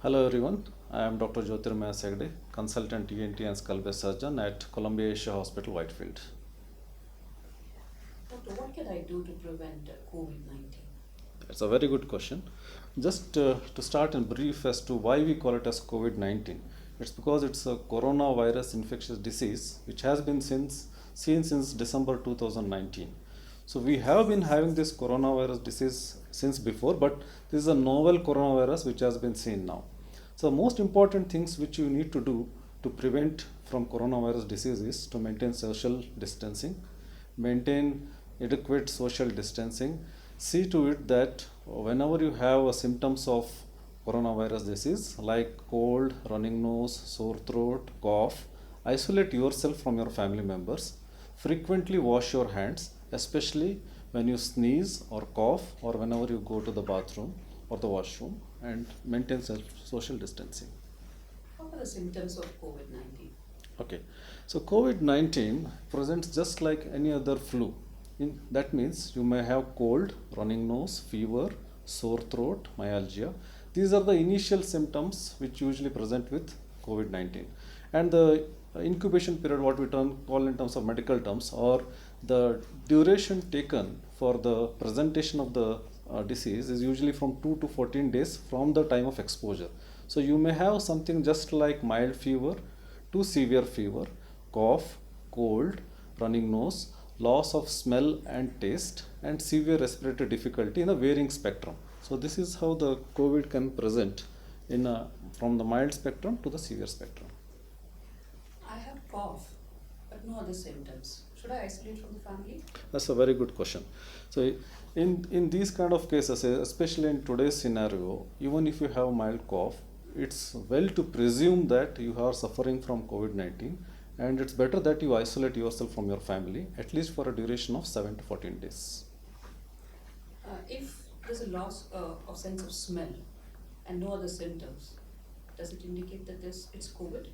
Hello everyone, I am Dr. Jyotirmaya Segde, consultant ENT and skull-base surgeon at Columbia Asia Hospital, Whitefield. Doctor, what can I do to prevent COVID-19? It's a very good question. Just to start in brief as to why we call it as COVID-19, it's because it's a coronavirus infectious disease which has been seen since December 2019. So we have been having this coronavirus disease since before, but this is a novel coronavirus which has been seen now. So most important things which you need to do to prevent from coronavirus disease is to maintain social distancing, maintain adequate social distancing, see to it that whenever you have symptoms of coronavirus disease like cold, running nose, sore throat, cough, isolate yourself from your family members. Frequently wash your hands, especially when you sneeze or cough or whenever you go to the bathroom or the washroom, and maintain social distancing. What are the symptoms of COVID-19? Okay, so COVID 19 presents just like any other flu. That means you may have cold, running nose, fever, sore throat, myalgia. These are the initial symptoms which usually present with COVID 19. And the incubation period, what we call in terms of medical terms, or the duration taken for the presentation of the disease is usually from 2 to 14 days from the time of exposure. So you may have something just like mild fever to severe fever, cough, cold, running nose, loss of smell and taste, and severe respiratory difficulty in a varying spectrum. So this is how the COVID can present from the mild spectrum to the severe spectrum. I have cough, but no other symptoms. Should I isolate from the family? That's a very good question. So in these kind of cases, especially in today's scenario, even if you have mild cough, it's well to presume that you are suffering from COVID-19, and it's better that you isolate yourself from your family at least for a duration of 7 to 14 days. If there's a loss of sense of smell and no other symptoms, does it indicate that it's COVID?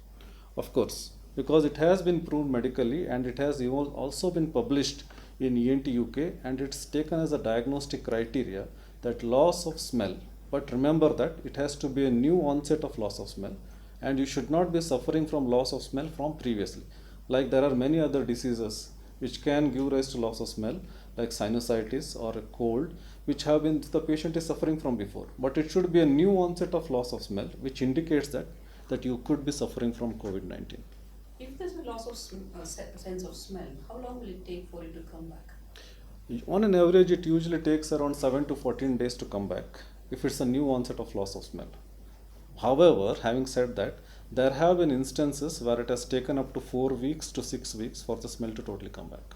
Of course, because it has been proved medically and it has even also been published in ENT UK, and it's taken as a diagnostic criteria that loss of smell. But remember that it has to be a new onset of loss of smell, and you should not be suffering from loss of smell from previously. Like there are many other diseases which can give rise to loss of smell, like sinusitis or a cold, which have been the patient is suffering from before. But it should be a new onset of loss of smell, which indicates that you could be suffering from COVID-19. If there's a loss of sense of smell, how long will it take for it to come back? On an average, it usually takes around 7 to 14 days to come back if it's a new onset of loss of smell. However, having said that, there have been instances where it has taken up to 4 weeks to 6 weeks for the smell to totally come back.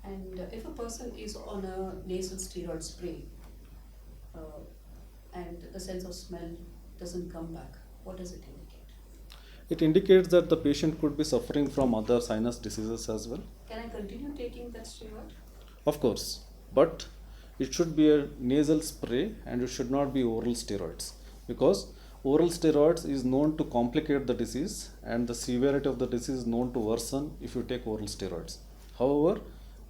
And if a person is on a nasal steroid spray uh, and the sense of smell doesn't come back, what does it indicate? It indicates that the patient could be suffering from other sinus diseases as well. Can I continue taking that steroid? Of course, but it should be a nasal spray and it should not be oral steroids, because oral steroids is known to complicate the disease and the severity of the disease is known to worsen if you take oral steroids. However,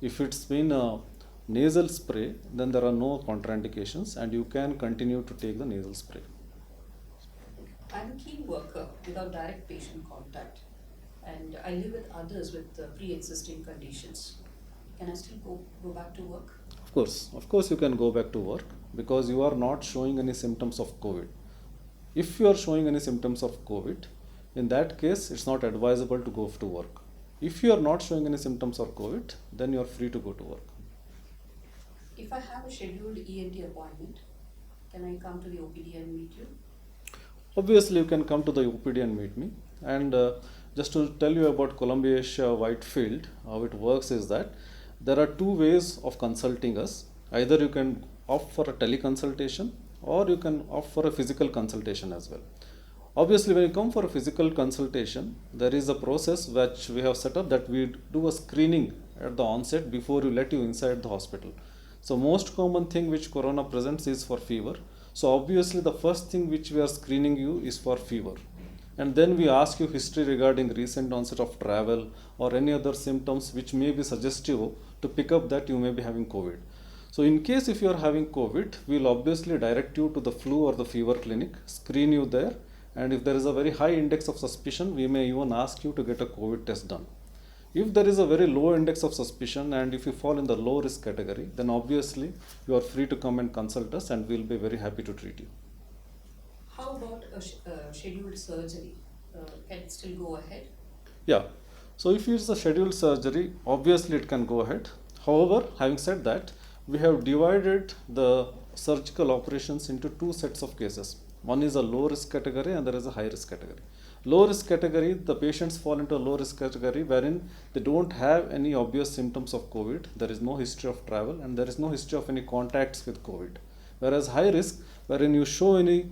if it's been a nasal spray, then there are no contraindications and you can continue to take the nasal spray. I'm a key worker without direct patient contact, and I live with others with pre-existing conditions. Can I still go back to work? Of course, you can go back to work because you are not showing any symptoms of COVID. If you are showing any symptoms of COVID, in that case, it's not advisable to go to work. If you are not showing any symptoms of COVID, then you are free to go to work. If I have a scheduled ENT appointment, can I come to the OPD and meet you? Obviously, you can come to the OPD and meet me. And just to tell you about Columbia Asia Whitefield, how it works is that there are two ways of consulting us. Either you can opt for a teleconsultation or you can opt for a physical consultation as well. Obviously, when you come for a physical consultation, there is a process which we have set up that we do a screening at the onset before you let you inside the hospital. So most common thing which corona presents is for fever. So obviously the first thing which we are screening you is for fever. And then we ask you history regarding recent onset of travel or any other symptoms which may be suggestive to pick up that you may be having COVID. So in case if you are having COVID, we will obviously direct you to the flu or the fever clinic, screen you there, and if there is a very high index of suspicion, we may even ask you to get a COVID test done. If there is a very low index of suspicion and if you fall in the low risk category, then obviously you are free to come and consult us and we will be very happy to treat you. How about a scheduled surgery? Can it still go ahead? Yeah, so if it's a scheduled surgery, obviously it can go ahead. However, having said that, we have divided the surgical operations into two sets of cases. One is a low risk category and there is a high risk category. Low risk category, the patients fall into a low risk category wherein they don't have any obvious symptoms of COVID, there is no history of travel and there is no history of any contacts with COVID. Whereas high risk, wherein you show any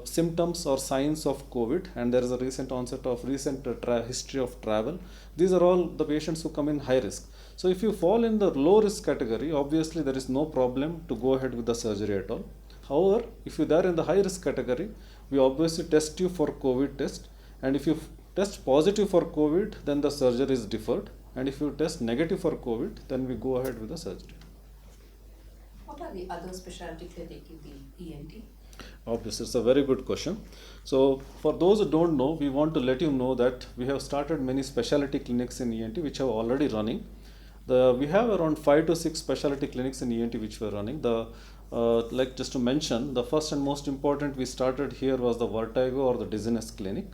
symptoms or signs of COVID and there is a recent onset of history of travel, these are all the patients who come in high risk. So if you fall in the low risk category, obviously there is no problem to go ahead with the surgery at all. However, if you are in the high risk category, we obviously test you for COVID test, and if you test positive for COVID, then the surgery is deferred, and if you test negative for COVID, then we go ahead with the surgery. What are the other specialty clinic in the ENT? Obviously, it's a very good question. So, for those who don't know, we want to let you know that we have started many specialty clinics in ENT which are already running. We have around 5 to 6 specialty clinics in ENT which we are running. Like just to mention, the first and most important we started here was the vertigo or the dizziness clinic,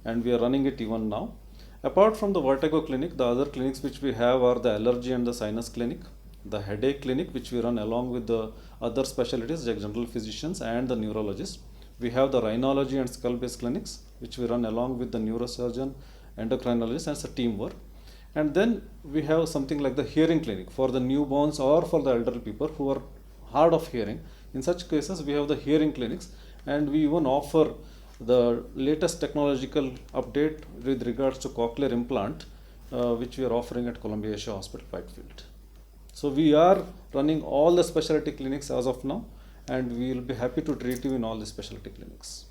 and we are running it even now. Apart from the vertigo clinic, the other clinics which we have are the allergy and the sinus clinic, the headache clinic which we run along with the other specialties like general physicians and the neurologists. We have the rhinology and skull base clinics which we run along with the neurosurgeon, endocrinologist, and it's a teamwork. And then we have something like the hearing clinic for the newborns or for the elderly people who are hard of hearing. In such cases, we have the hearing clinics, and we even offer the latest technological update with regards to cochlear implant, which we are offering at Columbia Asia Hospital, Whitefield. So we are running all the specialty clinics as of now, and we will be happy to treat you in all the specialty clinics.